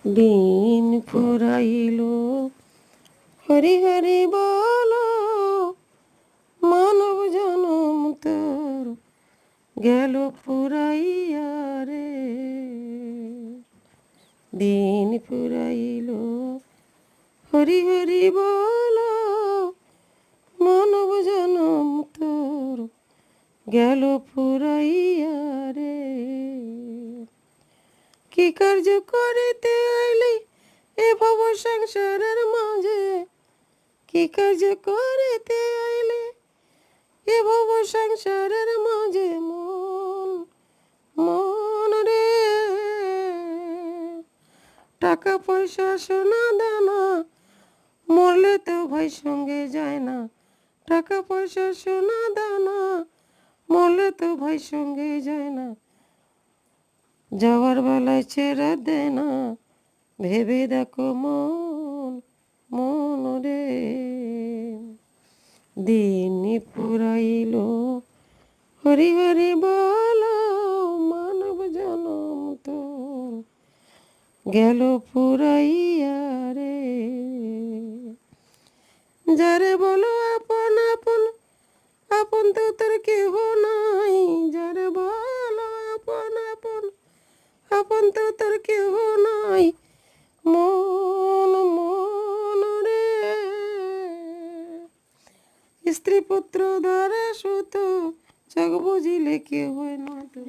দিন ফুরাইল হরি হরি বলো, মানব জনম তোর গেল ফুরাইয়া রে। দিন ফুরাইল হরি হরি বলো, মানব জনম তোর গেল ফুরাইয়া রে। কি কার্য করিতে আইলি এ ভব সংসারের মাঝে, কি কার্য করিতে আইলি এ ভব সংসারের মাঝে, মন মন রে। টাকা পয়সা সোনা দানা মরলে তো ভাই সঙ্গে যায় না। টাকা পয়সা সোনা দানা মরলে তো ভাই সঙ্গে যায় না। যাওয়ার বেলায় ছেড়ে দে না, ভেবে দেখো মন মন রে। দিন ফুরাইল হরি হরি বলো, মানব জনম তোর গেল ফুরাইয়া রে। যারে বলো আপন আপন, আপন তো তোর কেহ নাই। যারে বলো আপন আপন, আপন তো তোর কেহ নাই। মন মন রে। স্ত্রী পুত্র ধরে সুত, চোখ বুঝিলে কেহ না তো।